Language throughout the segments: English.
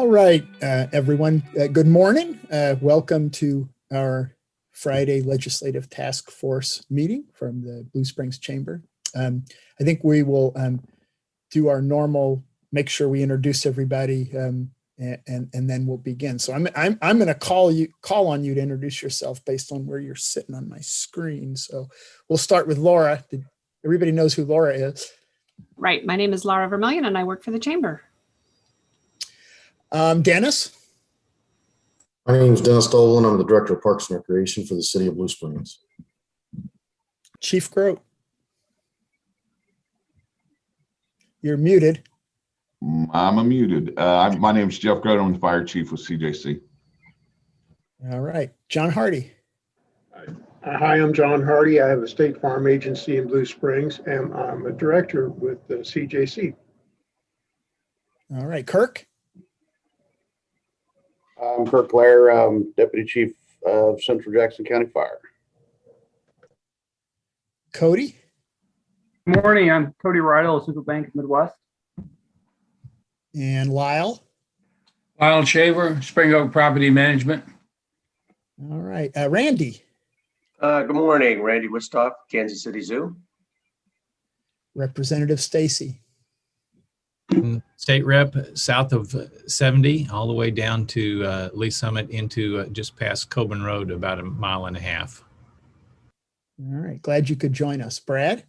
All right, everyone. Good morning. Welcome to our Friday Legislative Task Force meeting from the Blue Springs Chamber. I think we will do our normal, make sure we introduce everybody, and then we'll begin. So I'm going to call on you to introduce yourself based on where you're sitting on my screen. So we'll start with Laura. Everybody knows who Laura is. Right. My name is Laura Vermillion, and I work for the Chamber. Dennis? My name is Dennis Dolan. I'm the Director of Parks and Recreation for the City of Blue Springs. Chief Grote? You're muted. I'm muted. My name is Jeff Grote. I'm the Fire Chief with CJC. All right. John Hardy? Hi, I'm John Hardy. I have a State Farm agency in Blue Springs, and I'm a director with the CJC. All right. Kirk? I'm Kirk Blair, Deputy Chief of Central Jackson County Fire. Cody? Good morning. I'm Cody Rydell of Central Bank of Midwest. And Lyle? Lyle Shaver, Spring Oak Property Management. All right. Randy? Good morning. Randy Wistoff, Kansas City Zoo. Representative Stacy? State Rep south of 70 all the way down to Lee Summit into just past Coburn Road, about a mile and a half. All right. Glad you could join us. Brad?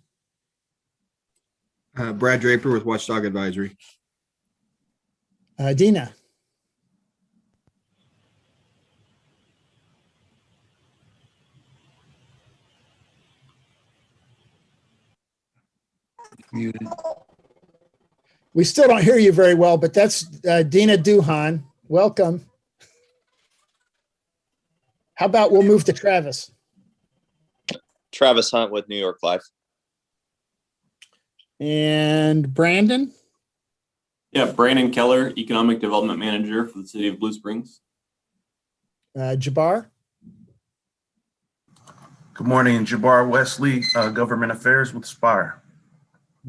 Brad Draper with Watchdog Advisory. Dina? Muted. We still don't hear you very well, but that's Dina Duhan. Welcome. How about we'll move to Travis? Travis Hunt with New York Life. And Brandon? Yeah, Brandon Keller, Economic Development Manager for the City of Blue Springs. Jabbar? Good morning, Jabbar Wesley, Government Affairs with Spire.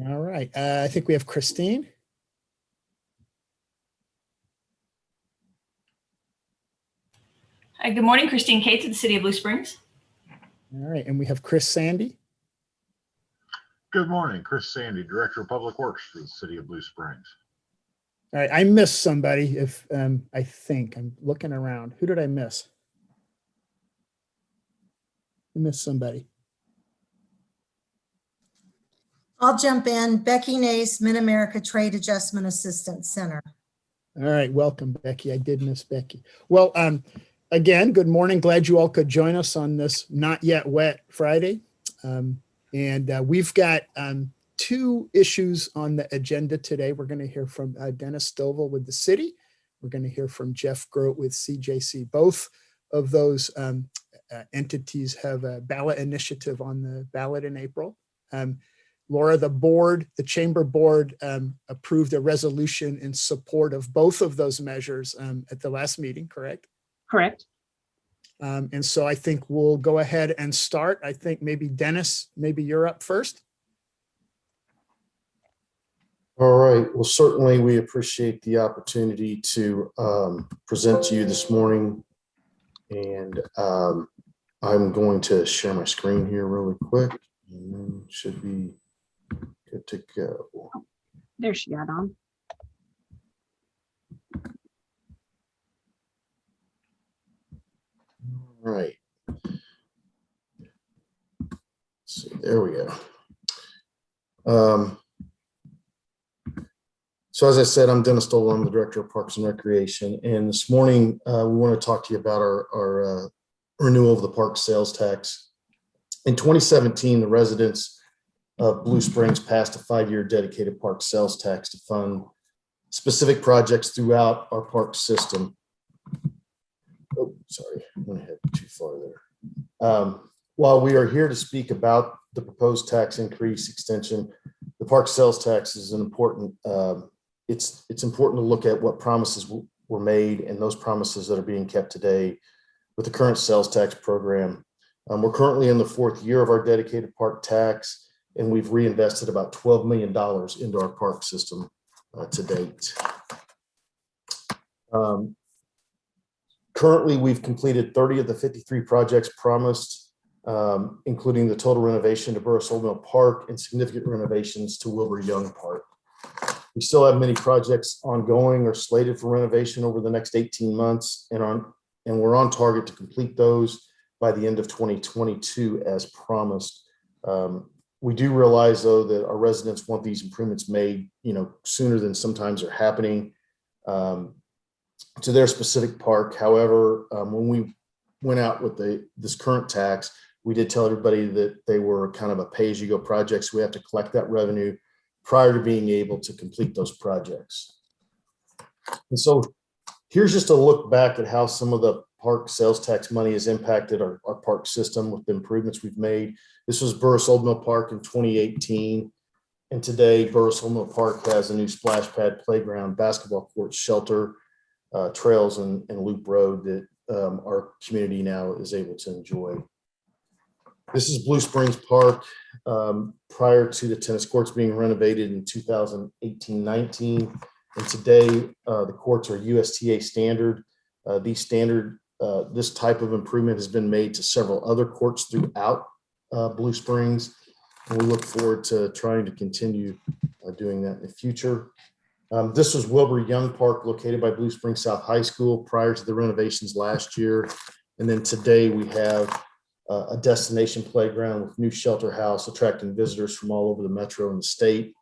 All right. I think we have Christine. Hi, good morning, Christine Cates at the City of Blue Springs. All right. And we have Chris Sandy. Good morning, Chris Sandy, Director of Public Works for the City of Blue Springs. All right. I missed somebody. If I think I'm looking around. Who did I miss? I missed somebody. I'll jump in. Becky Nace, Mid-America Trade Adjustment Assistance Center. All right. Welcome, Becky. I did miss Becky. Well, again, good morning. Glad you all could join us on this not yet wet Friday. We've got two issues on the agenda today. We're going to hear from Dennis Stovall with the city. We're going to hear from Jeff Grote with CJC. Both of those entities have a ballot initiative on the ballot in April. Laura, the chamber board approved a resolution in support of both of those measures at the last meeting, correct? Correct. And so I think we'll go ahead and start. I think maybe Dennis, maybe you're up first. All right. Well, certainly we appreciate the opportunity to present to you this morning. And I'm going to share my screen here really quick. And then should be good to go. There she got on. All right. So there we go. So as I said, I'm Dennis Dolan. I'm the Director of Parks and Recreation. And this morning, we want to talk to you about our renewal of the park sales tax. In 2017, the residents of Blue Springs passed a 5-year dedicated park sales tax to fund specific projects throughout our park system. Oh, sorry, I went ahead too far there. While we are here to speak about the proposed tax increase extension, the park sales tax is an important, it's important to look at what promises were made and those promises that are being kept today with the current sales tax program. We're currently in the 4th year of our dedicated park tax, and we've reinvested about $12 million into our park system to date. Currently, we've completed 30 of the 53 projects promised, including the total renovation to Burris Old Mill Park and significant renovations to Wilbur Young Park. We still have many projects ongoing or slated for renovation over the next 18 months, and we're on target to complete those by the end of 2022 as promised. We do realize, though, that our residents want these improvements made, sooner than sometimes are happening to their specific park. However, when we went out with this current tax, we did tell everybody that they were kind of a pay-as-you-go project, so we have to collect that revenue prior to being able to complete those projects. And so here's just a look back at how some of the park sales tax money has impacted our park system with the improvements we've made. This was Burris Old Mill Park in 2018. And today, Burris Old Mill Park has a new splash pad, playground, basketball court, shelter, trails, and loop road that our community now is able to enjoy. This is Blue Springs Park prior to the tennis courts being renovated in 2018-19. And today, the courts are USTA standard. This type of improvement has been made to several other courts throughout Blue Springs. And we look forward to trying to continue doing that in the future. This was Wilbur Young Park, located by Blue Springs South High School prior to the renovations last year. And then today we have a destination playground with new shelter house, attracting visitors from all over the metro and the state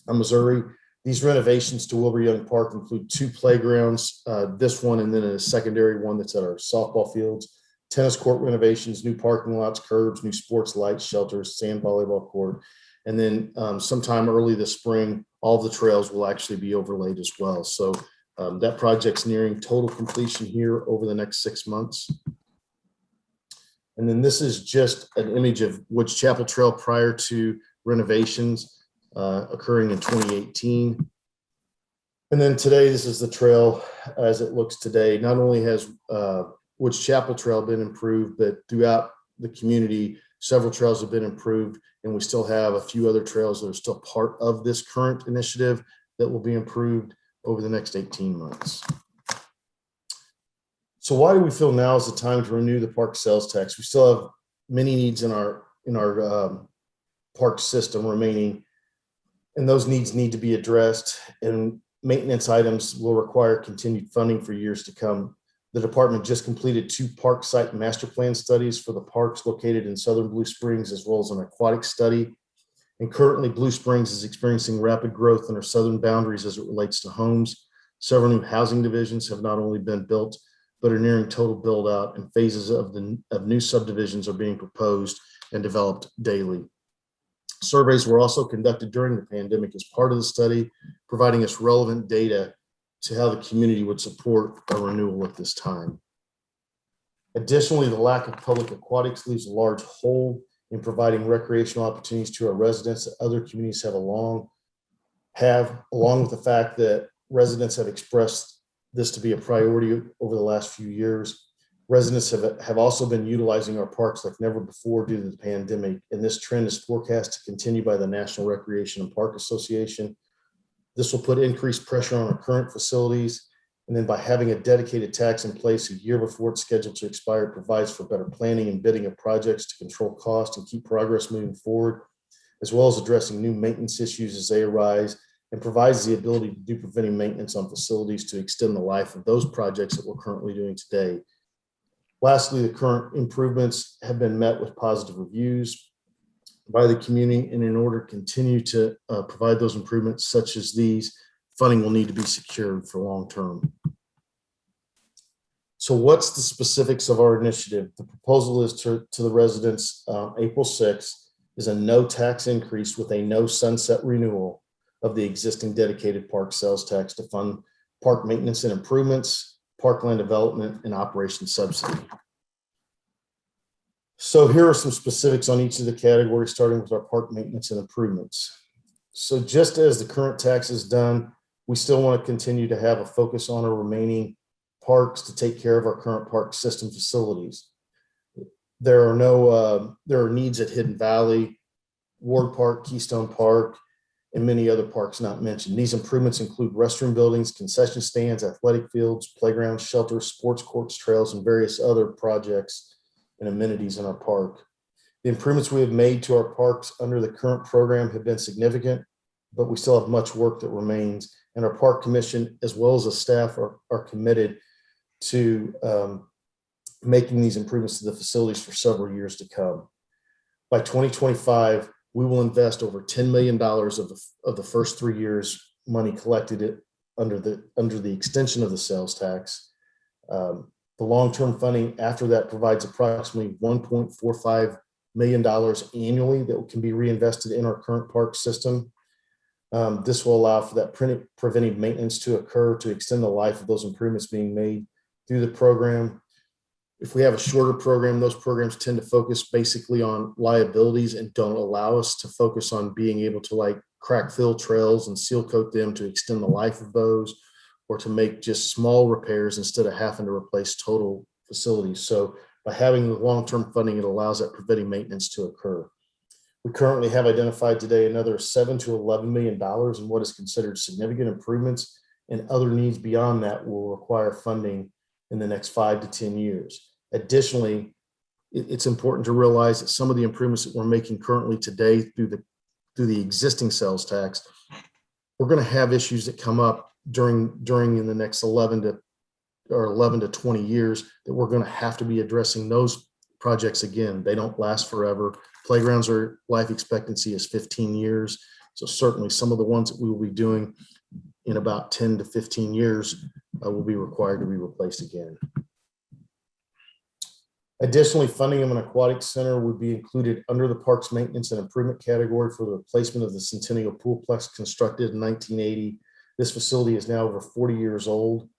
of Missouri. These renovations to Wilbur Young Park include 2 playgrounds, this one and then a secondary one that's at our softball fields, tennis court renovations, new parking lots, curbs, new sports lights, shelters, sand volleyball court. And then sometime early this spring, all the trails will actually be overlaid as well. So that project's nearing total completion here over the next 6 months. And then this is just an image of Woods Chapel Trail prior to renovations occurring in 2018. And then today, this is the trail as it looks today. Not only has Woods Chapel Trail been improved, but throughout the community, several trails have been improved, and we still have a few other trails that are still part of this current initiative that will be improved over the next 18 months. So why do we feel now is the time to renew the park sales tax? We still have many needs in our park system remaining, and those needs need to be addressed, and maintenance items will require continued funding for years to come. The department just completed 2 park site master plan studies for the parks located in southern Blue Springs, as well as an aquatic study. And currently, Blue Springs is experiencing rapid growth in our southern boundaries as it relates to homes. Several new housing divisions have not only been built, but are nearing total build out, and phases of new subdivisions are being proposed and developed daily. Surveys were also conducted during the pandemic as part of the study, providing us relevant data to how the community would support a renewal at this time. Additionally, the lack of public aquatics leaves a large hole in providing recreational opportunities to our residents that other communities have, along with the fact that residents have expressed this to be a priority over the last few years. Residents have also been utilizing our parks like never before due to the pandemic, and this trend is forecast to continue by the National Recreation and Park Association. This will put increased pressure on our current facilities, and then by having a dedicated tax in place a year before it's scheduled to expire, it provides for better planning and bidding of projects to control cost and keep progress moving forward, as well as addressing new maintenance issues as they arise, and provides the ability to do preventive maintenance on facilities to extend the life of those projects that we're currently doing today. Lastly, the current improvements have been met with positive reviews by the community, and in order to continue to provide those improvements such as these, funding will need to be secured for long term. So what's the specifics of our initiative? The proposal is to the residents, April 6th, is a no tax increase with a no sunset renewal of the existing dedicated park sales tax to fund park maintenance and improvements, parkland development, and operation subsidy. So here are some specifics on each of the categories, starting with our park maintenance and improvements. So just as the current tax is done, we still want to continue to have a focus on our remaining parks to take care of our current park system facilities. There are needs at Hidden Valley, Ward Park, Keystone Park, and many other parks not mentioned. These improvements include restroom buildings, concession stands, athletic fields, playgrounds, shelters, sports courts, trails, and various other projects and amenities in our park. The improvements we have made to our parks under the current program have been significant, but we still have much work that remains. And our park commission, as well as the staff, are committed to making these improvements to the facilities for several years to come. By 2025, we will invest over $10 million of the first 3 years money collected under the extension of the sales tax. The long-term funding after that provides approximately $1.45 million annually that can be reinvested in our current park system. This will allow for that preventive maintenance to occur to extend the life of those improvements being made through the program. If we have a shorter program, those programs tend to focus basically on liabilities and don't allow us to focus on being able to like crack fill trails and seal coat them to extend the life of those, or to make just small repairs instead of having to replace total facilities. So by having the long-term funding, it allows that preventive maintenance to occur. We currently have identified today another $7 to $11 million in what is considered significant improvements, and other needs beyond that will require funding in the next 5 to 10 years. Additionally, it's important to realize that some of the improvements that we're making currently today through the existing sales tax, we're going to have issues that come up during in the next 11 to 20 years that we're going to have to be addressing those projects again. They don't last forever. Playgrounds are life expectancy is 15 years. So certainly some of the ones that we will be doing in about 10 to 15 years will be required to be replaced again. Additionally, funding of an aquatic center would be included under the parks maintenance and improvement category for the replacement of the Centennial Poolplex constructed in 1980. This facility is now over 40 years old.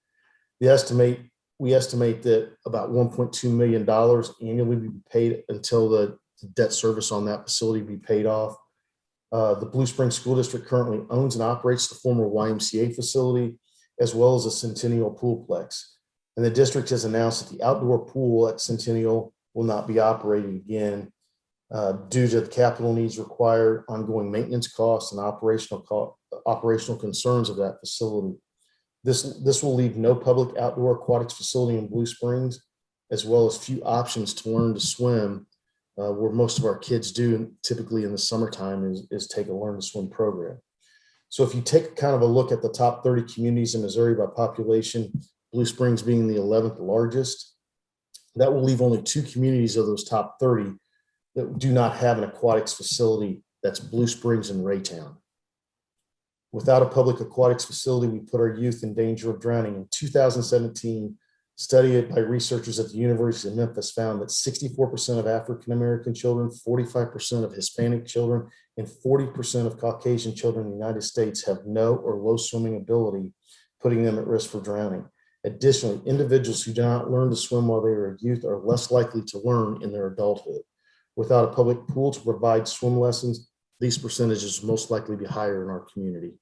We estimate that about $1.2 million annually will be paid until the debt service on that facility be paid off. The Blue Springs School District currently owns and operates the former YMCA facility, as well as the Centennial Poolplex. And the district has announced that the outdoor pool at Centennial will not be operating again due to the capital needs required, ongoing maintenance costs, and operational concerns of that facility. This will leave no public outdoor aquatics facility in Blue Springs, as well as few options to learn to swim, where most of our kids do typically in the summertime is take a learn to swim program. So if you take kind of a look at the top 30 communities in Missouri by population, Blue Springs being the 11th largest, that will leave only 2 communities of those top 30 that do not have an aquatics facility. That's Blue Springs and Raytown. Without a public aquatics facility, we put our youth in danger of drowning. In 2017, study by researchers at the University of Memphis found that 64% of African-American children, 45% of Hispanic children, and 40% of Caucasian children in the United States have no or low swimming ability, putting them at risk for drowning. Additionally, individuals who do not learn to swim while they are a youth are less likely to learn in their adulthood. Without a public pool to provide swim lessons, these percentages will most likely be higher in our community.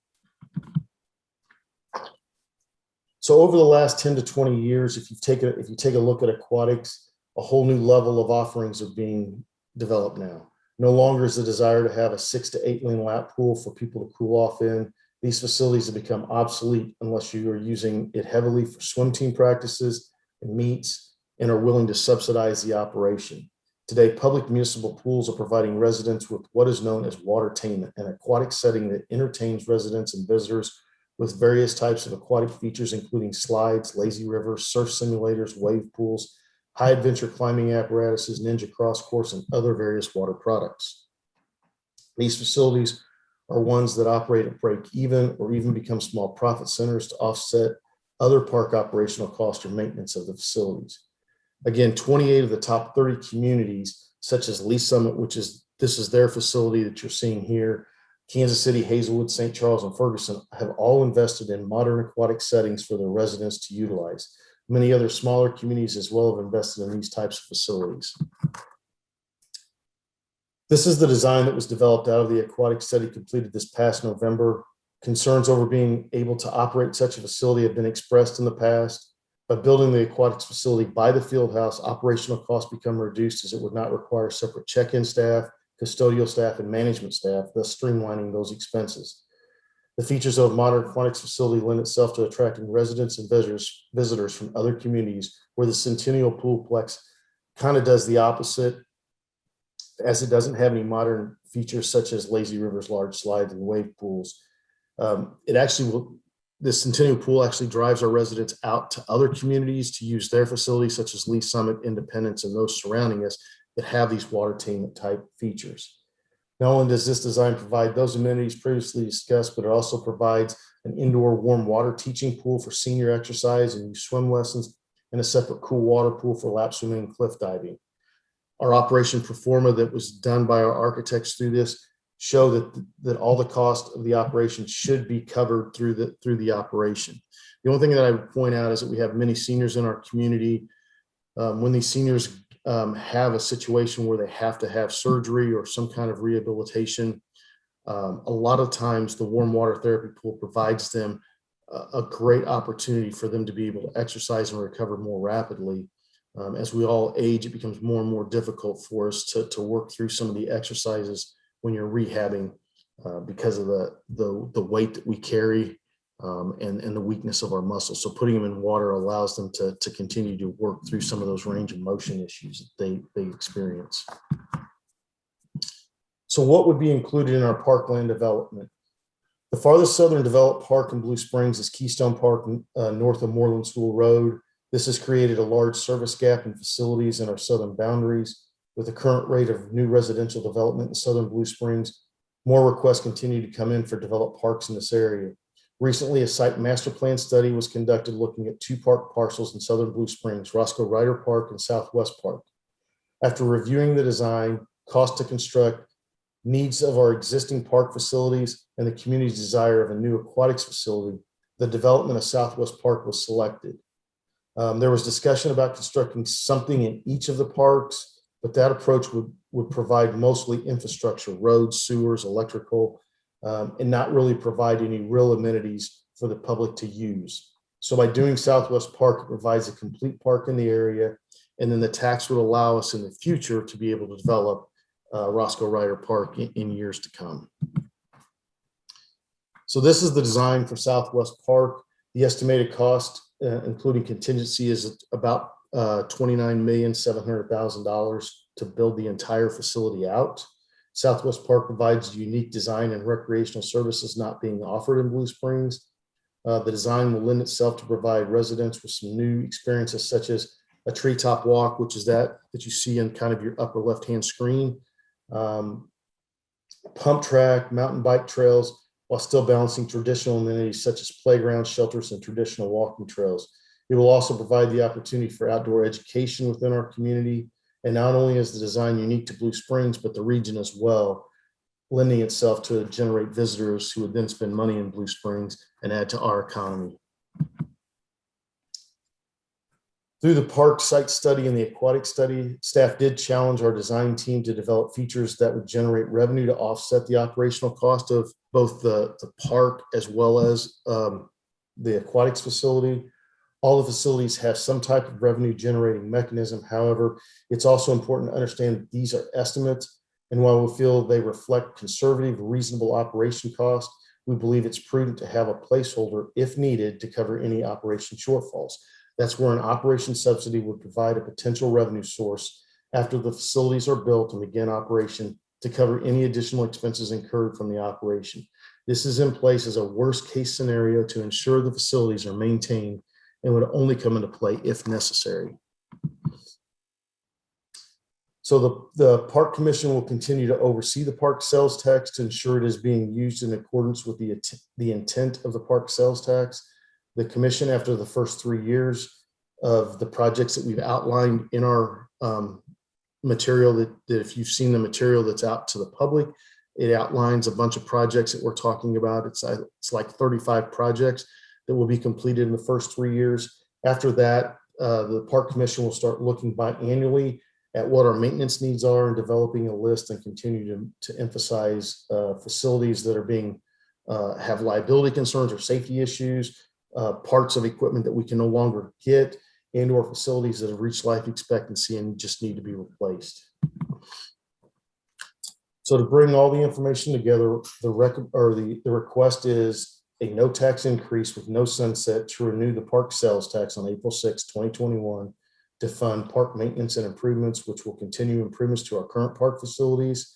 So over the last 10 to 20 years, if you take a look at aquatics, a whole new level of offerings are being developed now. No longer is the desire to have a 6 to 8 lane lap pool for people to cool off in. These facilities have become obsolete unless you are using it heavily for swim team practices and meets and are willing to subsidize the operation. Today, public municipal pools are providing residents with what is known as watertainment, an aquatic setting that entertains residents and visitors with various types of aquatic features, including slides, lazy rivers, surf simulators, wave pools, high adventure climbing apparatuses, ninja cross course, and other various water products. These facilities are ones that operate at break even or even become small profit centers to offset other park operational costs or maintenance of the facilities. Again, 28 of the top 30 communities, such as Lee Summit, this is their facility that you're seeing here, Kansas City, Hazelwood, St. Charles, and Ferguson, have all invested in modern aquatic settings for their residents to utilize. Many other smaller communities as well have invested in these types of facilities. This is the design that was developed out of the aquatic study completed this past November. Concerns over being able to operate such a facility have been expressed in the past. By building the aquatics facility by the field house, operational costs become reduced as it would not require separate check-in staff, custodial staff, and management staff, thus streamlining those expenses. The features of a modern aquatics facility lend itself to attracting residents and visitors from other communities, where the Centennial Poolplex kind of does the opposite, as it doesn't have any modern features such as lazy rivers, large slides, and wave pools. The Centennial Pool actually drives our residents out to other communities to use their facilities, such as Lee Summit, Independence, and those surrounding us that have these watertainment type features. Not only does this design provide those amenities previously discussed, but it also provides an indoor warm water teaching pool for senior exercise and swim lessons, and a separate cool water pool for lap swimming and cliff diving. Our operation pro forma that was done by our architects through this show that all the cost of the operation should be covered through the operation. The only thing that I would point out is that we have many seniors in our community. When these seniors have a situation where they have to have surgery or some kind of rehabilitation, a lot of times the warm water therapy pool provides them a great opportunity for them to be able to exercise and recover more rapidly. As we all age, it becomes more and more difficult for us to work through some of the exercises when you're rehabbing because of the weight that we carry and the weakness of our muscles. So putting them in water allows them to continue to work through some of those range of motion issues that they experience. So what would be included in our parkland development? The farthest southern developed park in Blue Springs is Keystone Park north of Moreland School Road. This has created a large service gap in facilities in our southern boundaries. With the current rate of new residential development in southern Blue Springs, more requests continue to come in for developed parks in this area. Recently, a site master plan study was conducted looking at 2 park parcels in southern Blue Springs, Roscoe Ryder Park and Southwest Park. After reviewing the design, cost to construct, needs of our existing park facilities, and the community's desire of a new aquatics facility, the development of Southwest Park was selected. There was discussion about constructing something in each of the parks, but that approach would provide mostly infrastructure, roads, sewers, electrical, and not really provide any real amenities for the public to use. So by doing Southwest Park, it provides a complete park in the area, and then the tax would allow us in the future to be able to develop Roscoe Ryder Park in years to come. So this is the design for Southwest Park. The estimated cost, including contingency, is about $29,700,000 to build the entire facility out. Southwest Park provides unique design and recreational services not being offered in Blue Springs. The design will lend itself to provide residents with some new experiences, such as a treetop walk, which is that you see in kind of your upper left-hand screen, pump track, mountain bike trails, while still balancing traditional amenities such as playgrounds, shelters, and traditional walking trails. It will also provide the opportunity for outdoor education within our community. And not only is the design unique to Blue Springs, but the region as well, lending itself to generate visitors who would then spend money in Blue Springs and add to our economy. Through the park site study and the aquatic study, staff did challenge our design team to develop features that would generate revenue to offset the operational cost of both the park as well as the aquatics facility. All the facilities have some type of revenue generating mechanism. However, it's also important to understand that these are estimates. And while we feel they reflect conservative, reasonable operation costs, we believe it's prudent to have a placeholder if needed to cover any operation shortfalls. That's where an operation subsidy would provide a potential revenue source after the facilities are built and begin operation to cover any additional expenses incurred from the operation. This is in place as a worst case scenario to ensure the facilities are maintained and would only come into play if necessary. So the Park Commission will continue to oversee the park sales tax to ensure it is being used in accordance with the intent of the park sales tax. The commission, after the first 3 years of the projects that we've outlined in our material, that if you've seen the material that's out to the public, it outlines a bunch of projects that we're talking about. It's like 35 projects that will be completed in the first 3 years. After that, the Park Commission will start looking biannually at what our maintenance needs are and developing a list and continue to emphasize facilities that are being have liability concerns or safety issues, parts of equipment that we can no longer get, and or facilities that have reached life expectancy and just need to be replaced. So to bring all the information together, the request is a no tax increase with no sunset to renew the park sales tax on April 6, 2021 to fund park maintenance and improvements, which will continue improvements to our current park facilities.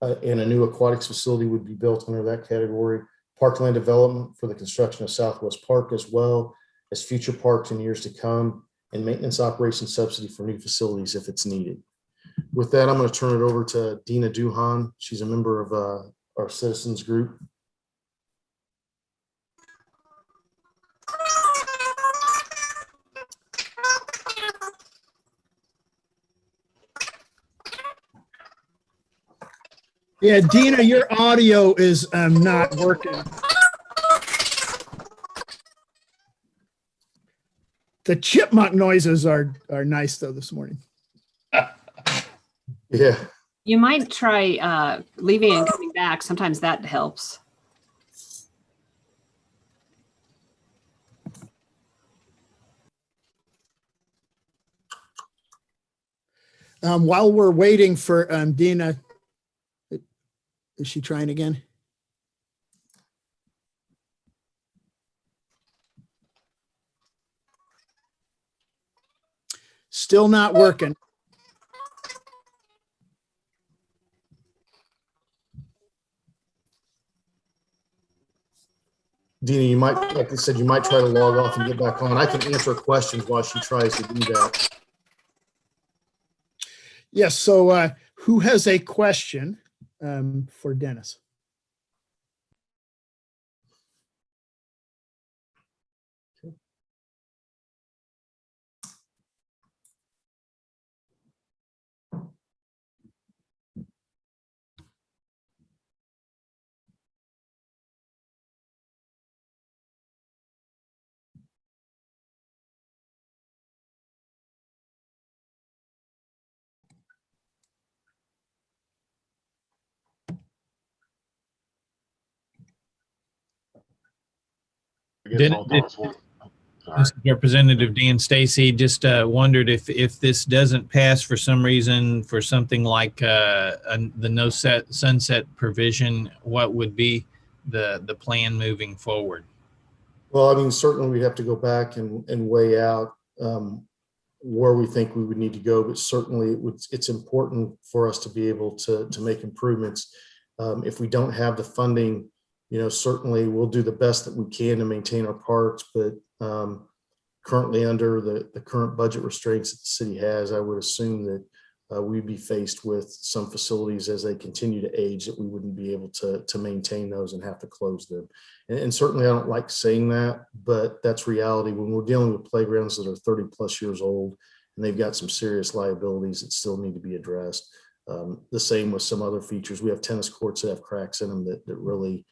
And a new aquatics facility would be built under that category. Parkland development for the construction of Southwest Park, as well as future parks in years to come, and maintenance operations subsidy for new facilities if it's needed. With that, I'm going to turn it over to Dina Duhan. She's a member of our citizens group. Yeah, Dina, your audio is not working. The chipmunk noises are nice though this morning. Yeah. You might try leaving and coming back. Sometimes that helps. While we're waiting for Dina, is she trying again? Still not working. Dina, you might, like I said, you might try to log off and get back on. I can answer questions while she tries to do that. Yes, so who has a question for Dennis? Representative Dan Stacy just wondered if this doesn't pass for some reason, for something like the no sunset provision, what would be the plan moving forward? Well, I mean, certainly we have to go back and weigh out where we think we would need to go, but certainly it's important for us to be able to make improvements. If we don't have the funding, certainly we'll do the best that we can to maintain our parks, but currently under the current budget restraints that the city has, I would assume that we'd be faced with some facilities as they continue to age that we wouldn't be able to maintain those and have to close them. And certainly I don't like saying that, but that's reality. When we're dealing with playgrounds that are 30 plus years old and they've got some serious liabilities that still need to be addressed. The same with some other features. We have tennis courts that have cracks in them that really,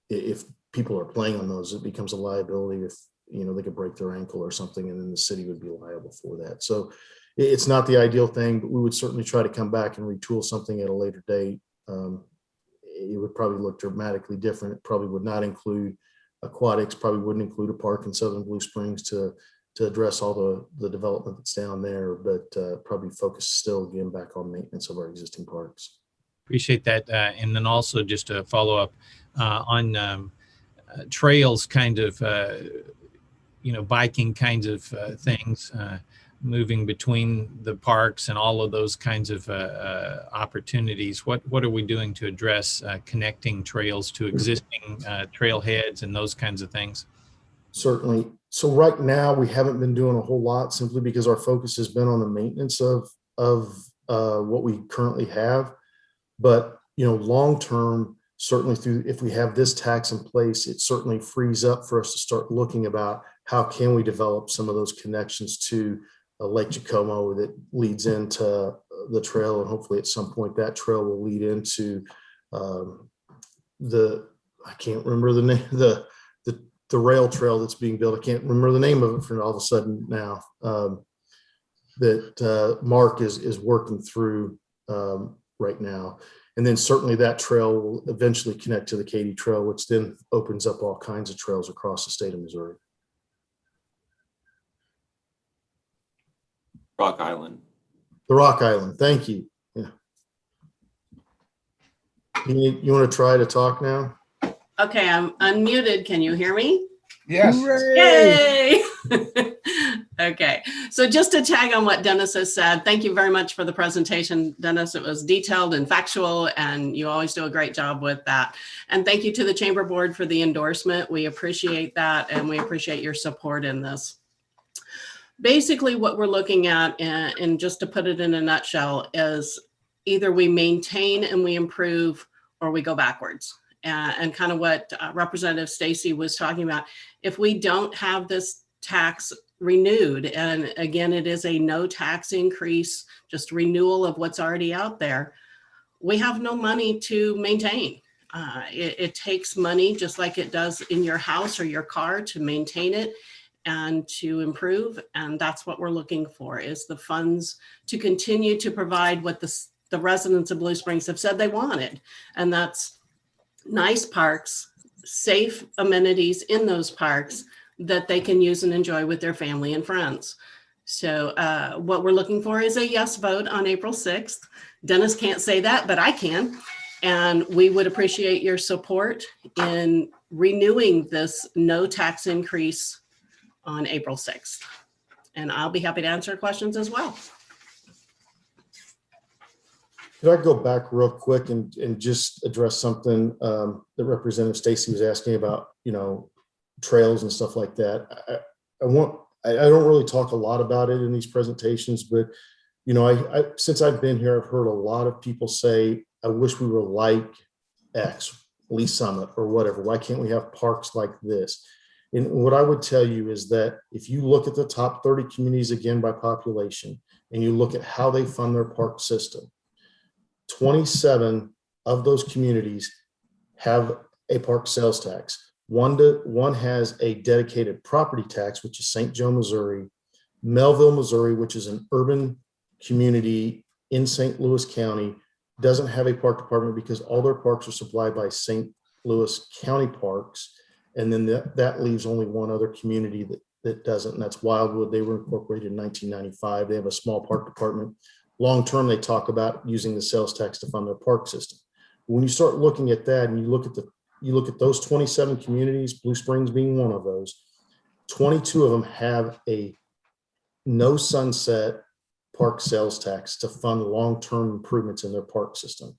if people are playing on those, it becomes a liability if they could break their ankle or something, and then the city would be liable for that. So it's not the ideal thing, but we would certainly try to come back and retool something at a later date. It would probably look dramatically different. It probably would not include aquatics, probably wouldn't include a park in Southern Blue Springs to address all the development that's down there, but probably focus still again back on maintenance of our existing parks. Appreciate that. And then also just to follow up on trails, kind of, biking kinds of things, moving between the parks and all of those kinds of opportunities. What are we doing to address connecting trails to existing trailheads and those kinds of things? Certainly. So right now we haven't been doing a whole lot simply because our focus has been on the maintenance of what we currently have. But, long term, certainly if we have this tax in place, it certainly frees up for us to start looking about how can we develop some of those connections to Lake Jacomo that leads into the trail. And hopefully at some point that trail will lead into I can't remember the name, the rail trail that's being built. I can't remember the name of it for all of a sudden now, that Mark is working through right now. And then certainly that trail will eventually connect to the Katy Trail, which then opens up all kinds of trails across the state of Missouri. Rock Island. The Rock Island, thank you. Yeah. You want to try to talk now? Okay, I'm unmuted. Can you hear me? Yes. Yay! Okay, so just to tag on what Dennis has said, thank you very much for the presentation, Dennis. It was detailed and factual, and you always do a great job with that. And thank you to the Chamber Board for the endorsement. We appreciate that, and we appreciate your support in this. Basically, what we're looking at, and just to put it in a nutshell, is either we maintain and we improve, or we go backwards. And kind of what Representative Stacy was talking about. If we don't have this tax renewed, and again, it is a no tax increase, just renewal of what's already out there, we have no money to maintain. It takes money, just like it does in your house or your car, to maintain it and to improve. And that's what we're looking for, is the funds to continue to provide what the residents of Blue Springs have said they wanted. And that's nice parks, safe amenities in those parks that they can use and enjoy with their family and friends. So what we're looking for is a yes vote on April 6th. Dennis can't say that, but I can. And we would appreciate your support in renewing this no tax increase on April 6th. And I'll be happy to answer questions as well. Could I go back real quick and just address something that Representative Stacy was asking about, trails and stuff like that. I don't really talk a lot about it in these presentations, but, since I've been here, I've heard a lot of people say, I wish we were like X, Lee Summit or whatever. Why can't we have parks like this? And what I would tell you is that if you look at the top 30 communities, again, by population, and you look at how they fund their park system, 27 of those communities have a park sales tax. One has a dedicated property tax, which is St. Joe, Missouri. Melville, Missouri, which is an urban community in St. Louis County, doesn't have a park department because all their parks are supplied by St. Louis County Parks. And then that leaves only one other community that doesn't, and that's Wildwood. They were incorporated in 1995. They have a small park department. Long term, they talk about using the sales tax to fund their park system. When you start looking at that, and you look at those 27 communities, Blue Springs being one of those, 22 of them have a no sunset park sales tax to fund long-term improvements in their park system.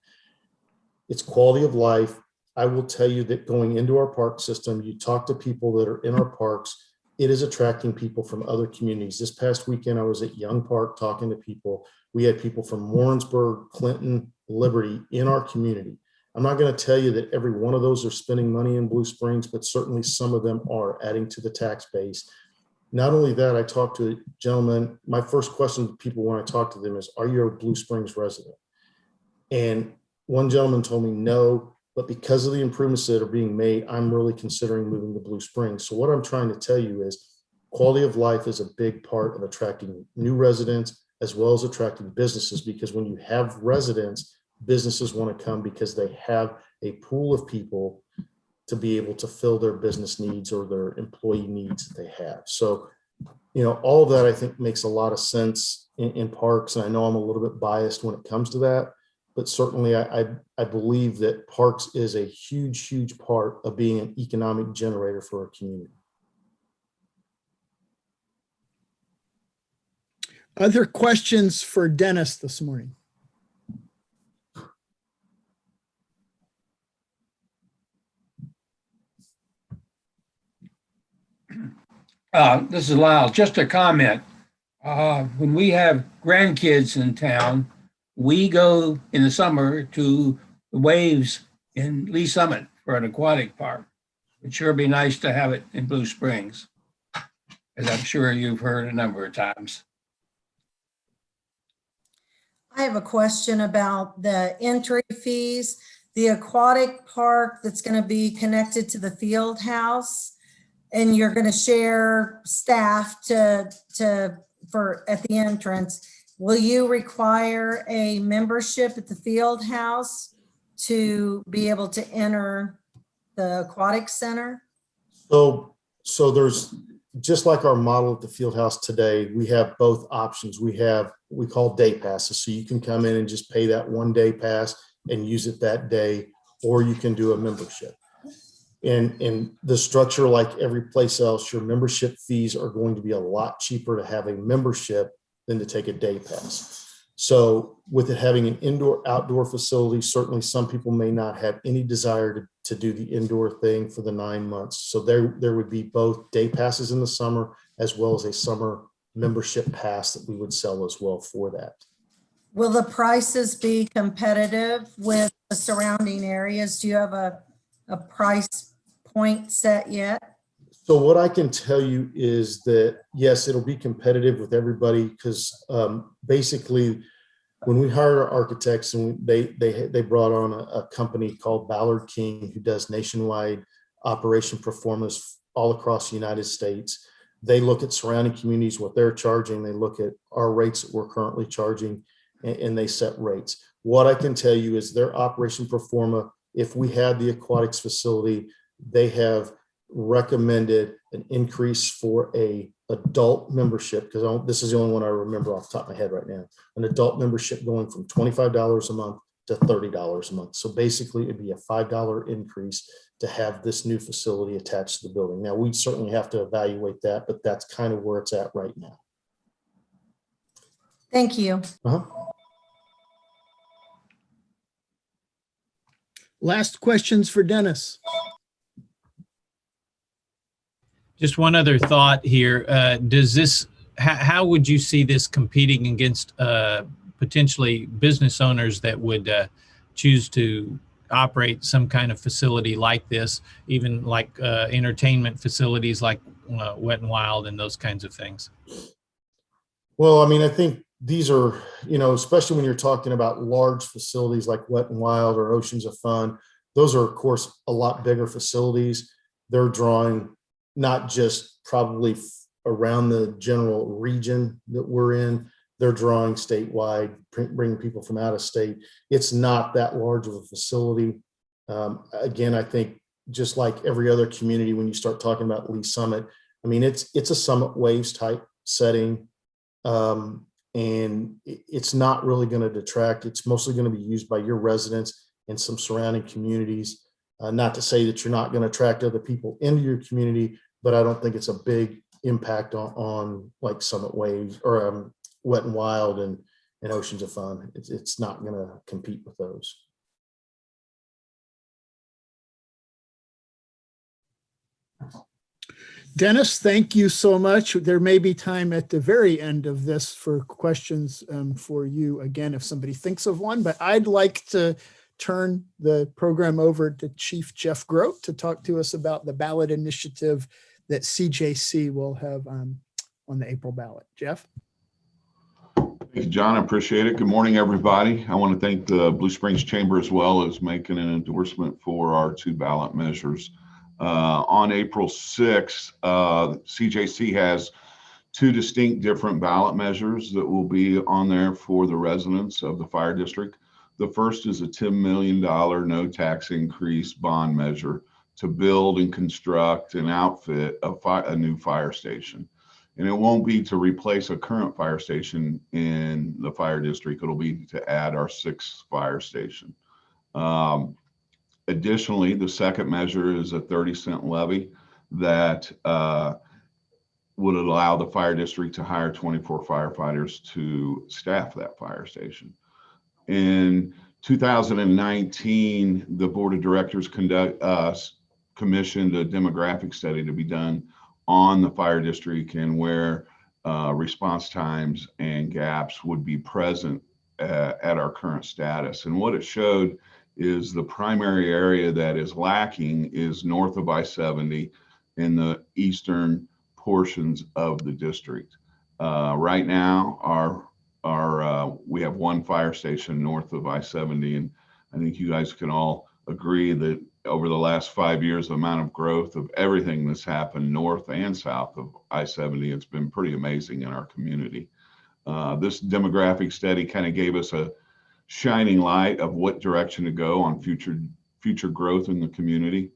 It's quality of life. I will tell you that going into our park system, you talk to people that are in our parks, it is attracting people from other communities. This past weekend, I was at Young Park talking to people. We had people from Warrensburg, Clinton, Liberty in our community. I'm not going to tell you that every one of those are spending money in Blue Springs, but certainly some of them are adding to the tax base. Not only that, I talked to a gentleman. My first question to people when I talk to them is, are you a Blue Springs resident? And one gentleman told me no, but because of the improvements that are being made, I'm really considering moving to Blue Springs. So what I'm trying to tell you is quality of life is a big part of attracting new residents as well as attracting businesses, because when you have residents, businesses want to come because they have a pool of people to be able to fill their business needs or their employee needs that they have. So, all of that I think makes a lot of sense in parks. And I know I'm a little bit biased when it comes to that, but certainly I believe that parks is a huge, huge part of being an economic generator for our community. Other questions for Dennis this morning? This is Lyle. Just a comment. When we have grandkids in town, we go in the summer to the Waves in Lee Summit for an aquatic park. It'd sure be nice to have it in Blue Springs, as I'm sure you've heard a number of times. I have a question about the entry fees. The aquatic park that's going to be connected to the field house, and you're going to share staff at the entrance. Will you require a membership at the field house to be able to enter the aquatic center? So there's, just like our model at the field house today, we have both options. We call day passes. So you can come in and just pay that 1 day pass and use it that day, or you can do a membership. And in the structure, like every place else, your membership fees are going to be a lot cheaper to have a membership than to take a day pass. So with it having an indoor outdoor facility, certainly some people may not have any desire to do the indoor thing for the 9 months. So there would be both day passes in the summer as well as a summer membership pass that we would sell as well for that. Will the prices be competitive with the surrounding areas? Do you have a price point set yet? So what I can tell you is that, yes, it'll be competitive with everybody because basically when we hired our architects and they brought on a company called Ballard King who does nationwide operation performance all across the United States. They look at surrounding communities, what they're charging. They look at our rates that we're currently charging and they set rates. What I can tell you is their operation performa, if we had the aquatics facility, they have recommended an increase for a adult membership, because this is the only one I remember off the top of my head right now, an adult membership going from $25 a month to $30 a month. So basically it'd be a $5 increase to have this new facility attached to the building. Now we certainly have to evaluate that, but that's kind of where it's at right now. Thank you. Last questions for Dennis. Just one other thought here. Does this, how would you see this competing against potentially business owners that would choose to operate some kind of facility like this, even like entertainment facilities like Wet and Wild and those kinds of things? Well, I mean, I think these are, especially when you're talking about large facilities like Wet and Wild or Oceans of Fun, those are, of course, a lot bigger facilities. They're drawing not just probably around the general region that we're in, they're drawing statewide, bringing people from out of state. It's not that large of a facility. Again, I think just like every other community, when you start talking about Lee Summit, I mean, it's a Summit Waves type setting. And it's not really going to detract. It's mostly going to be used by your residents and some surrounding communities. Not to say that you're not going to attract other people into your community, but I don't think it's a big impact on like Summit Waves or Wet and Wild and Oceans of Fun. It's not going to compete with those. Dennis, thank you so much. There may be time at the very end of this for questions for you again, if somebody thinks of one, but I'd like to turn the program over to Chief Jeff Grote to talk to us about the ballot initiative that CJC will have on the April ballot. Jeff? Thank you, John. I appreciate it. Good morning, everybody. I want to thank the Blue Springs Chamber as well as making an endorsement for our 2 ballot measures. On April 6th, CJC has 2 distinct different ballot measures that will be on there for the residents of the fire district. The first is a $10 million no tax increase bond measure to build and construct and outfit a new fire station. And it won't be to replace a current fire station in the fire district. It'll be to add our 6th fire station. Additionally, the second measure is a 30-cent levy that would allow the fire district to hire 24 firefighters to staff that fire station. In 2019, the board of directors commissioned a demographic study to be done on the fire district and where response times and gaps would be present at our current status. And what it showed is the primary area that is lacking is north of I-70 in the eastern portions of the district. Right now, we have 1 fire station north of I-70, and I think you guys can all agree that over the last 5 years, the amount of growth of everything that's happened north and south of I-70, it's been pretty amazing in our community. This demographic study kind of gave us a shining light of what direction to go on future growth in the community.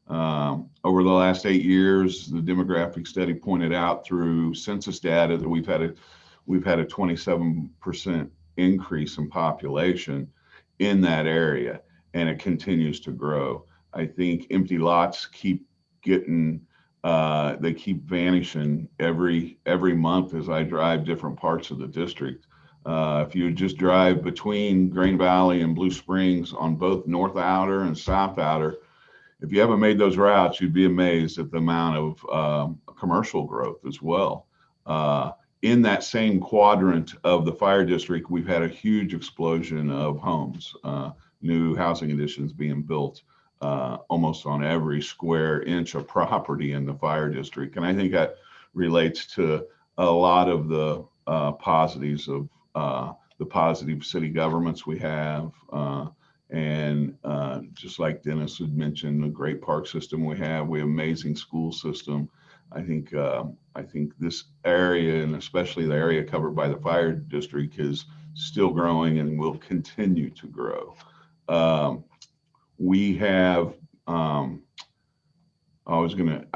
Over the last 8 years, the demographic study pointed out through census data that we've had a 27% increase in population in that area. and it continues to grow. I think empty lots keep getting, they keep vanishing every month as I drive different parts of the district. If you just drive between Green Valley and Blue Springs on both North Outer and South Outer, if you haven't made those routes, you'd be amazed at the amount of commercial growth as well. In that same quadrant of the fire district, we've had a huge explosion of homes, new housing additions being built almost on every square inch of property in the fire district. And I think that relates to a lot of the positives of the positive city governments we have. And just like Dennis had mentioned, the great park system we have amazing school system. I think this area, and especially the area covered by the fire district, is still growing and will continue to grow. We have, I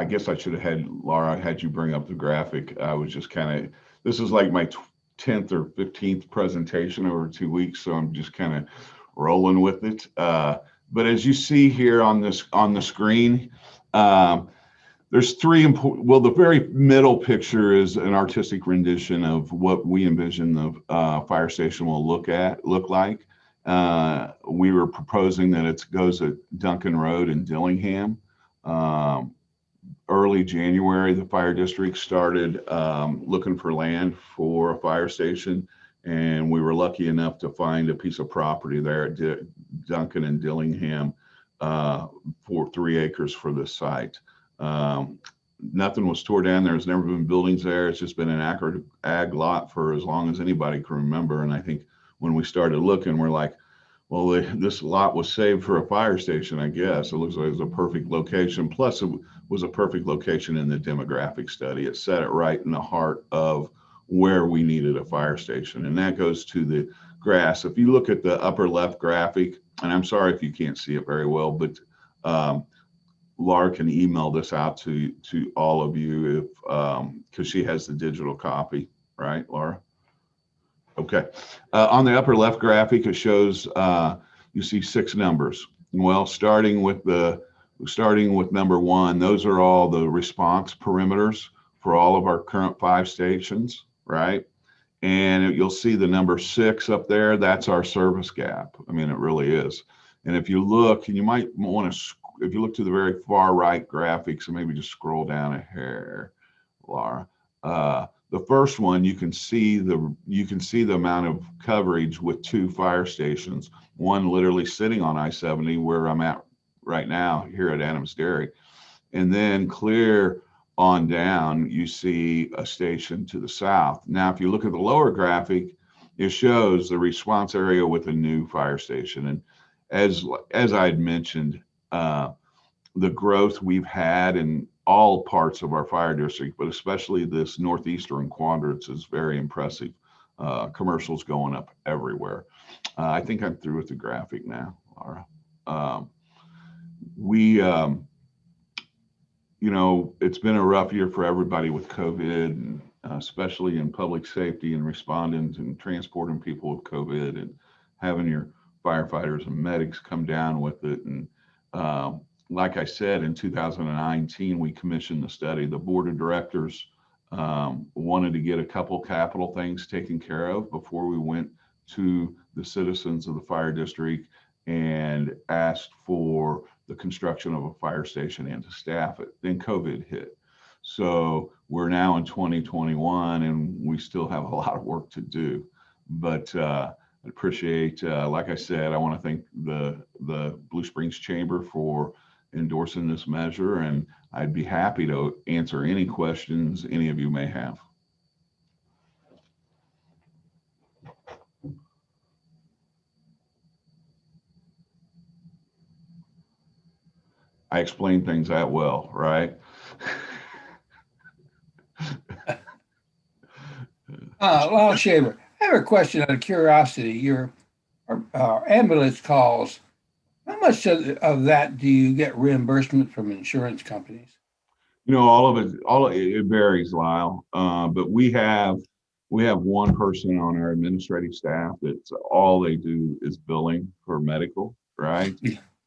guess I should have had Laura, had you bring up the graphic. I was just this is like my 10th or 15th presentation over 2 weeks, so I'm just kind of rolling with it. But as you see here on the screen, there's three important. Well, the very middle picture is an artistic rendition of what we envision the fire station will look like. We were proposing that it goes at Duncan Road in Dillingham. Early January, the fire district started looking for land for a fire station, and we were lucky enough to find a piece of property there at Duncan and Dillingham for 3 acres for this site. Nothing was tore down. There's never been buildings there. It's just been an ag lot for as long as anybody can remember. And I think when we started looking, we're like, well, this lot was saved for a fire station, I guess. It looks like it was a perfect location. Plus, it was a perfect location in the demographic study. It set it right in the heart of where we needed a fire station. And that goes to the grass. If you look at the upper left graphic, and I'm sorry if you can't see it very well, but Laura can email this out to all of you if because she has the digital copy, right, Laura? Okay. On the upper left graphic, it shows you see 6 numbers. Well, starting with number 1, those are all the response perimeters for all of our current 5 stations, right? And you'll see the number 6 up there. That's our service gap. I mean, it really is. And if you look, and you might want to, if you look to the very far right graphic, so maybe just scroll down a hair, Laura. The first one, you can see the amount of coverage with 2 fire stations, one literally sitting on I-70 where I'm at right now here at Adams Dairy. And then clear on down, you see a station to the south. Now, if you look at the lower graphic, it shows the response area with a new fire station. And as I had mentioned, the growth we've had in all parts of our fire district, but especially this northeastern quadrant, is very impressive. Commercials going up everywhere. I think I'm through with the graphic now, Laura. You know, it's been a rough year for everybody with COVID, and especially in public safety and responding and transporting people with COVID and having your firefighters and medics come down with it. And like I said, in 2019, we commissioned the study. The board of directors wanted to get a couple capital things taken care of before we went to the citizens of the fire district and asked for the construction of a fire station and to staff it. Then COVID hit. So we're now in 2021 and we still have a lot of work to do. But I appreciate, like I said, I want to thank the Blue Springs Chamber for endorsing this measure, and I'd be happy to answer any questions any of you may have. I explain things that well, right? Lyle Shaver, I have a question out of curiosity. Your ambulance calls, how much of that do you get reimbursement from insurance companies? You know, all of it varies, Lyle. But we have one person on our administrative staff that's all they do is billing for medical. right?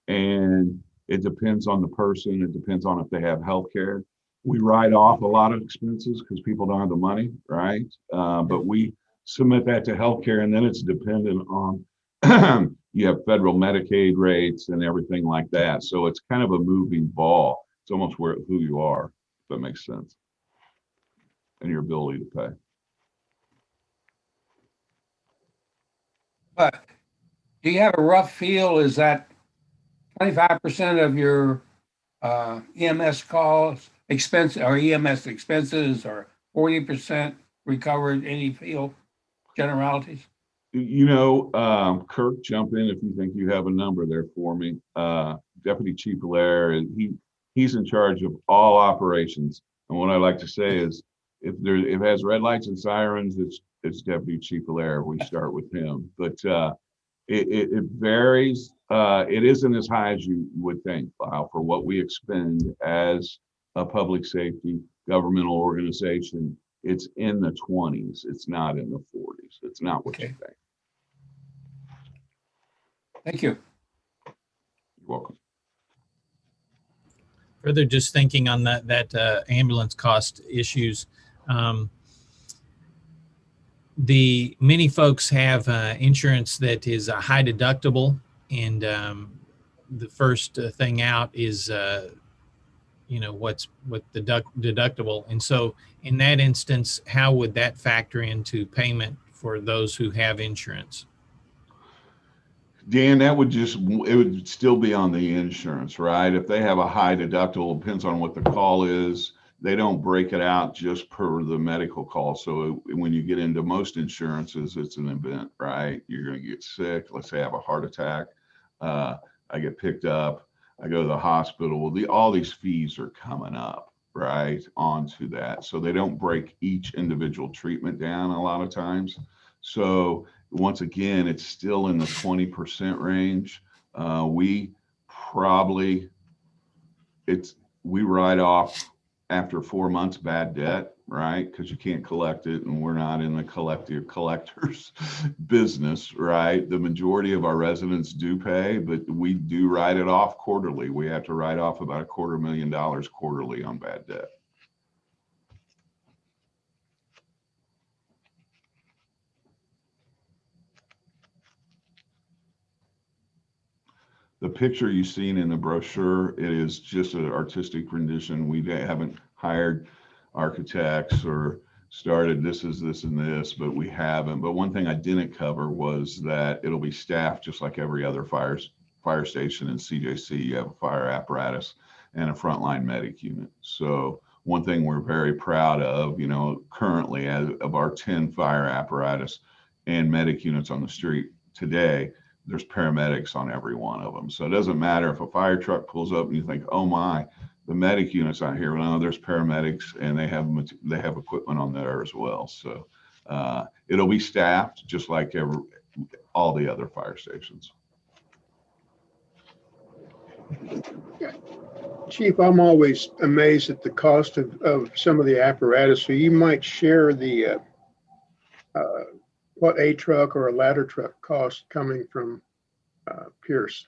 And it depends on the person. It depends on if they have health care. We write off a lot of expenses because people don't have the money, right? But we submit that to healthcare, and then it's dependent on you have federal Medicaid rates and everything like that. So it's kind of a moving ball. It's almost who you are, if that makes sense, and your ability to pay. But do you have a rough feel? Is that 25% of your EMS calls expense or EMS expenses, or 40% recovered? Any feel generalities? Kirk, jump in if you think you have a number there for me. Deputy Chief Allaire, he's in charge of all operations. And what I like to say is, if it has red lights and sirens, it's Deputy Chief Allaire. We start with him, but it varies. It isn't as high as you would think, Lyle, for what we expend as a public safety governmental organization. It's in the 20s. It's not in the 40s. It's not what you think. Thank you. You're welcome. Further, just thinking on that ambulance cost issues. Many folks have insurance that is a high deductible, and the first thing out is what's the deductible. And so in that instance, how would that factor into payment for those who have insurance? Dan, it would still be on the insurance, right? If they have a high deductible, depends on what the call is. They don't break it out just per the medical call. So when you get into most insurances, it's an event, right? You're going to get sick. Let's say I have a heart attack. I get picked up. I go to the hospital. Well, all these fees are coming up, right, onto that. So they don't break each individual treatment down a lot of times. So once again, it's still in the 20% range. We write off after 4 months bad debt, right? Because you can't collect it, and we're not in the collectors business, right? The majority of our residents do pay, but we do write it off quarterly. We have to write off about $250,000 quarterly on bad debt. The picture you've seen in the brochure, it is just an artistic rendition. We haven't hired architects or started this and this, but we haven't. But one thing I didn't cover was that it'll be staffed just like every other fire station in CJC. You have a fire apparatus and a frontline medic unit. So one thing we're very proud of, currently of our 10 fire apparatus and medic units on the street today, there's paramedics on every one of them. So it doesn't matter if a fire truck pulls up and you think, oh my, the medic unit's not here. Well, no, there's paramedics, and they have equipment on there as well. So it'll be staffed just like all the other fire stations. Chief, I'm always amazed at the cost of some of the apparatus. So you might share the what a truck or a ladder truck cost coming from Pierce.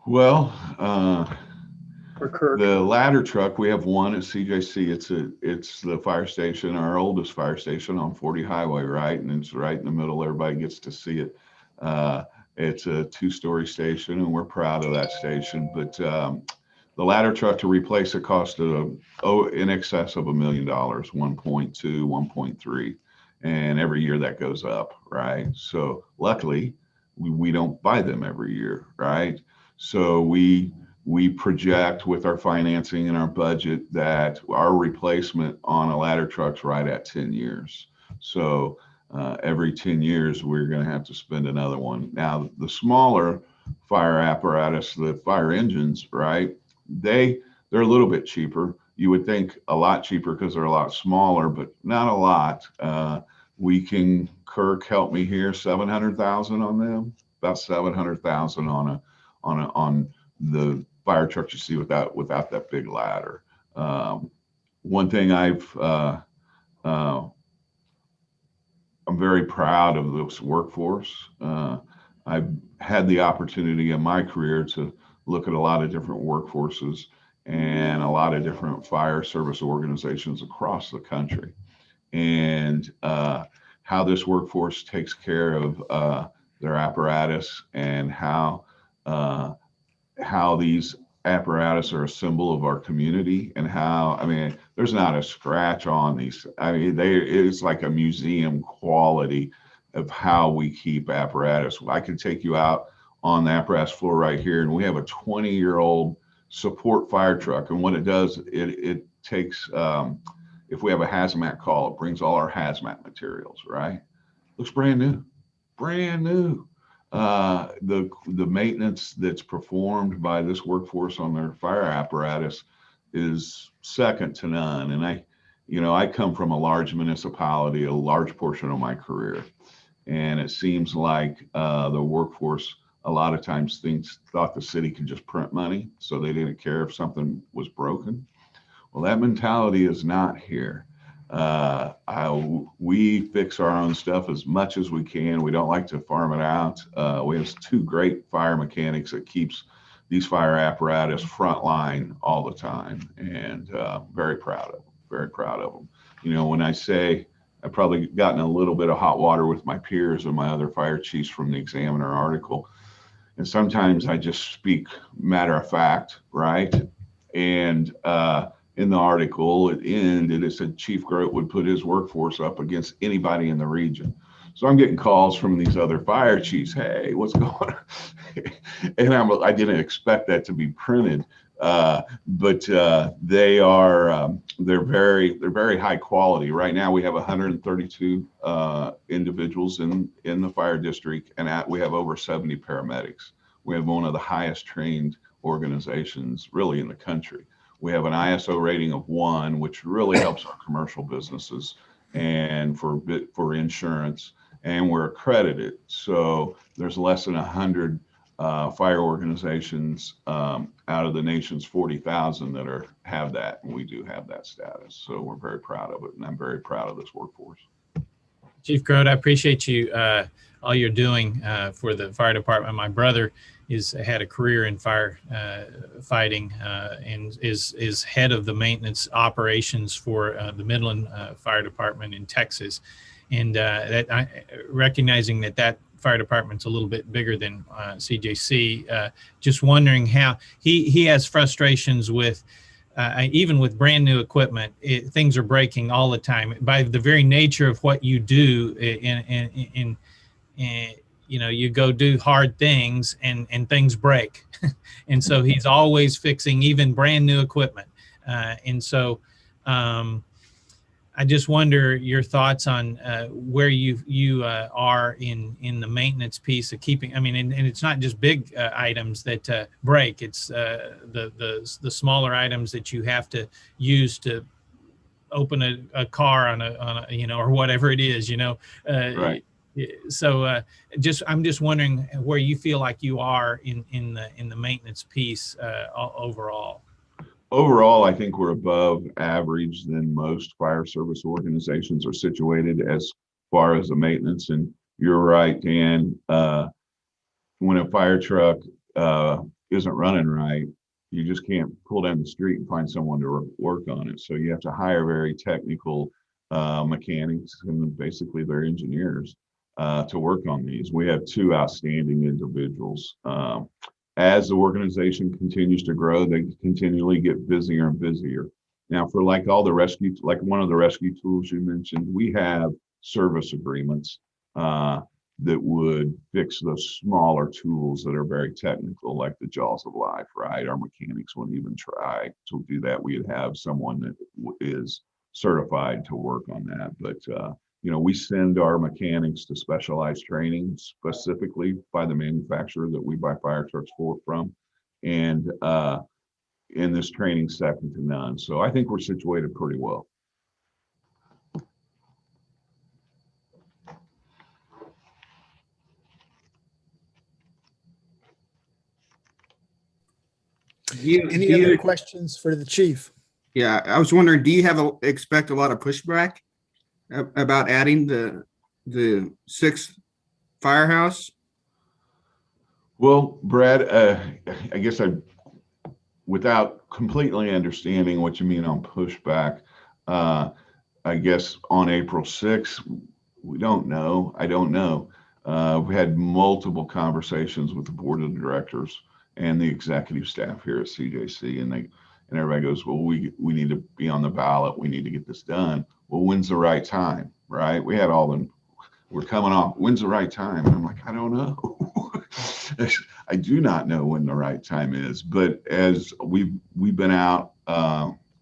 Well, or Kirk. The ladder truck, we have one at CJC. It's the fire station, our oldest fire station on 40 Highway, right? And it's right in the middle. Everybody gets to see it. It's a 2-story station, and we're proud of that station. But the ladder truck to replace it cost in excess of $1 million, 1.2, 1.3. And every year that goes up, right? So luckily, we don't buy them every year, right? So we project with our financing and our budget that our replacement on a ladder truck's right at 10 years. So every 10 years, we're going to have to spend another one. Now, the smaller fire apparatus, the fire engines, right? They're a little bit cheaper. You would think a lot cheaper because they're a lot smaller, but not a lot. We can, Kirk, help me here, 700,000 on them, about 700,000 on the fire truck you see without that big ladder. One thing I'm very proud of this workforce. I've had the opportunity in my career to look at a lot of different workforces and a lot of different fire service organizations across the country, and how this workforce takes care of their apparatus, and how these apparatus are a symbol of our community, and how, I mean, there's not a scratch on these. I mean, it's like a museum quality of how we keep apparatus. I could take you out on the apparatus floor right here, and we have a 20-year-old support fire truck. And what it does, it takes, if we have a hazmat call, it brings all our hazmat materials, right? Looks brand new, brand new. The maintenance that's performed by this workforce on their fire apparatus is second to none. And I come from a large municipality, a large portion of my career, and it seems like the workforce a lot of times thought the city could just print money, so they didn't care if something was broken. Well, that mentality is not here. We fix our own stuff as much as we can. We don't like to farm it out. We have two great fire mechanics that keeps these fire apparatus frontline all the time, and very proud of them. You know, when I say I've probably gotten a little bit of hot water with my peers and my other fire chiefs from the Examiner article, and sometimes I just speak matter of fact, right? And in the article, it ended, it said Chief Grote would put his workforce up against anybody in the region. So I'm getting calls from these other fire chiefs. Hey, what's going on? And I didn't expect that to be printed, but they're very high quality. Right now, we have 132 individuals in the fire district, and we have over 70 paramedics. We have one of the highest trained organizations really in the country. We have an ISO rating of 1, which really helps our commercial businesses and for insurance, and we're accredited. So there's less than 100 fire organizations out of the nation's 40,000 that have that, and we do have that status. So we're very proud of it, and I'm very proud of this workforce. Chief Grote, I appreciate you all you're doing for the fire department. My brother had a career in fire fighting and is head of the maintenance operations for the Midland Fire Department in Texas. And recognizing that fire department's a little bit bigger than CJC, just wondering how he has frustrations with even with brand new equipment, things are breaking all the time by the very nature of what you do. In you know, you go do hard things and things break. And so he's always fixing even brand new equipment. And so I just wonder your thoughts on where you are in the maintenance piece of keeping, I mean, and it's not just big items that break, it's the smaller items that you have to use to open a car on a you know, or whatever it is, you know. Right. So I'm just wondering where you feel like you are in the maintenance piece overall. Overall, I think we're above average than most fire service organizations are situated as far as the maintenance. And you're right, Dan. When a fire truck isn't running right, you just can't pull down the street and find someone to work on it. So you have to hire very technical mechanics and basically their engineers to work on these. We have 2 outstanding individuals. As the organization continues to grow, they continually get busier and busier. Now, for like all the rescue, like one of the rescue tools you mentioned, we have service agreements that would fix those smaller tools that are very technical, like the jaws of life, right? Our mechanics wouldn't even try to do that. We'd have someone that is certified to work on that. But you know, we send our mechanics to specialized training specifically by the manufacturer that we buy fire trucks from. And in this training, second to none. So I think we're situated pretty well. Any other questions for the chief? Yeah, I was wondering, do you expect a lot of pushback about adding the 6th firehouse? Well, Brad, I guess without completely understanding what you mean on pushback, I guess on April 6th, we don't know. I don't know. We had multiple conversations with the board of directors and the executive staff here at CJC, and everybody goes, well, we need to be on the ballot. We need to get this done. Well, when's the right time, right? We had all them. We're coming off. When's the right time? And I'm like, I don't know. I do not know when the right time is. But as we've been out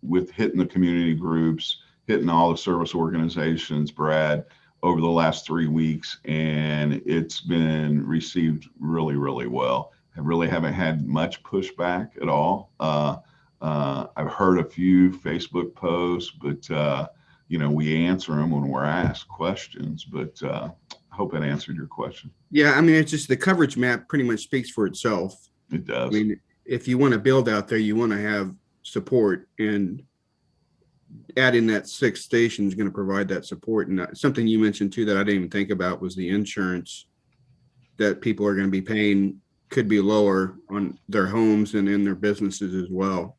with hitting the community groups, hitting all the service organizations, Brad, over the last 3 weeks, and it's been received really, really well. I really haven't had much pushback at all. I've heard a few Facebook posts, but we answer them when we're asked questions. But I hope that answered your question. Yeah, I mean, it's just the coverage map pretty much speaks for itself. It does. I mean, if you want to build out there, you want to have support, and adding that 6th station is going to provide that support. And something you mentioned too that I didn't even think about was the insurance that people are going to be paying could be lower on their homes and in their businesses as well.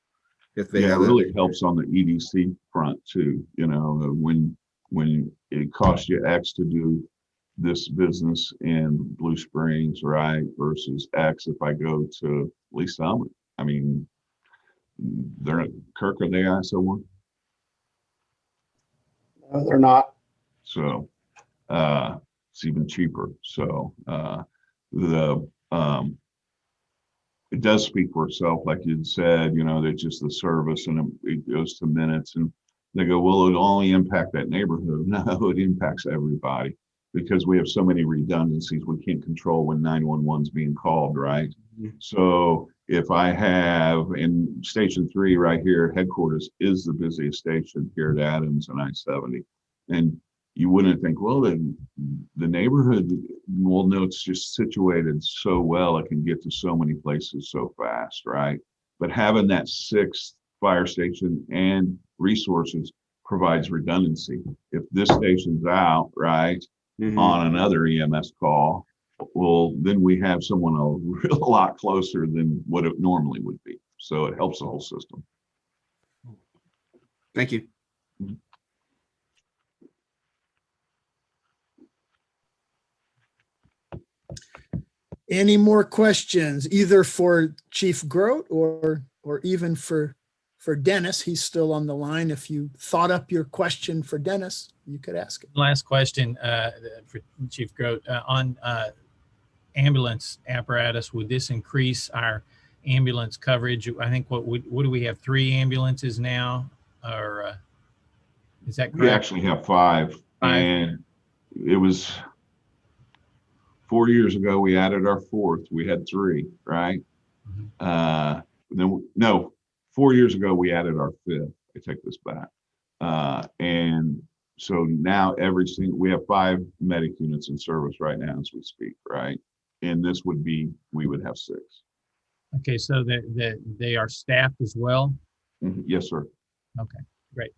If they have it really helps on the EDC front too. When it costs you X to do this business in Blue Springs, right, versus X if I go to Lee Summit. I mean, they're Kirk, are they ISO 1? No, they're not. So it's even cheaper. So it does speak for itself, like you said. That just the service, and it goes to minutes, and they go, well, it'll only impact that neighborhood. No, it impacts everybody, because we have so many redundancies. We can't control when 911's being called, right? Mm-hmm. So if I have, in Station 3 right here, headquarters is the busiest station here at Adams and I-70. And you wouldn't think, well, the neighborhood, well, no, it's just situated so well, it can get to so many places so fast, right? But having that 6th fire station and resources provides redundancy. If this station's out, right, on another EMS call, well, then we have someone a real lot closer than what it normally would be. So it helps the whole system. Thank you. Any more questions, either for Chief Grote or even for Dennis? He's still on the line. If you thought up your question for Dennis, you could ask it. Last question for Chief Grote on ambulance apparatus. Would this increase our ambulance coverage? I think what do we have, 3 ambulances now, or is that correct? We actually have 5. And it was 4 years ago we added our 4th. We had 3, right? No, 4 years ago we added our 5th. I take this back. And so now we have 5 medic units in service right now as we speak, right? And this would be, we would have 6. Okay, so they are staffed as well? Yes, sir. Okay, great.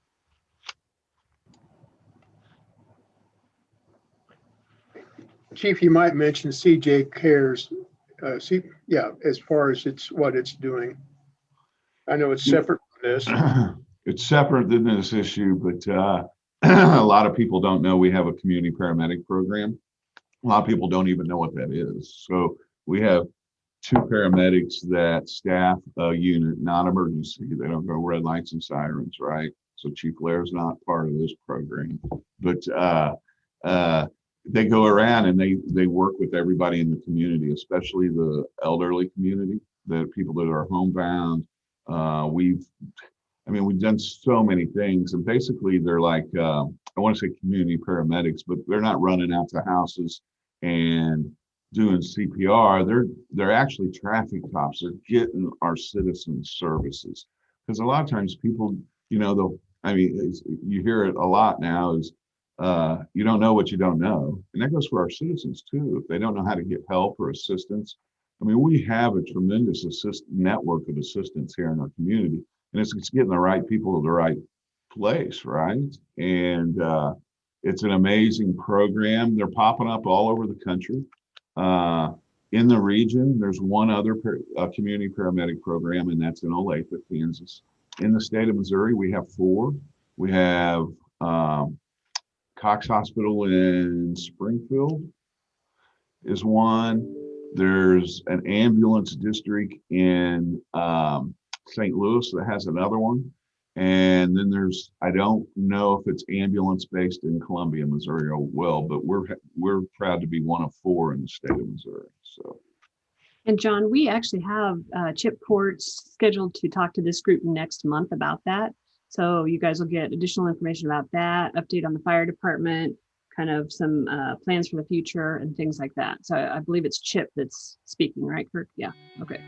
Chief, you might mention CJ Cares. As far as what it's doing. I know it's separate from this. It's separate than this issue, but a lot of people don't know we have a community paramedic program. A lot of people don't even know what that is. So we have 2 paramedics that staff a unit, non-emergency. They don't go red lights and sirens, right? So Chief Lair's not part of this program, but they go around and they work with everybody in the community, especially the elderly community, the people that are homebound. We've done so many things, and basically they're like, I want to say community paramedics, but they're not running out to houses and doing CPR. They're actually traffic cops. They're getting our citizens services, because a lot of times people, you hear it a lot now is, you don't know what you don't know. And that goes for our citizens too. If they don't know how to get help or assistance, we have a tremendous network of assistance here in our community, and it's getting the right people to the right place, right? And it's an amazing program. They're popping up all over the country. In the region, there's one other community paramedic program, and that's in Olathe, Kansas. In the state of Missouri, we have 4. We have Cox Hospital in Springfield is one. There's an ambulance district in St. Louis that has another one. And then there's, I don't know if it's ambulance based in Columbia, Missouri or well, but we're proud to be one of 4 in the state of Missouri. So. And John, we actually have Chip Ports scheduled to talk to this group next month about that. So you guys will get additional information about that, update on the fire department, kind of some plans for the future and things like that. So I believe it's Chip that's speaking, right, Kirk? Yeah, okay.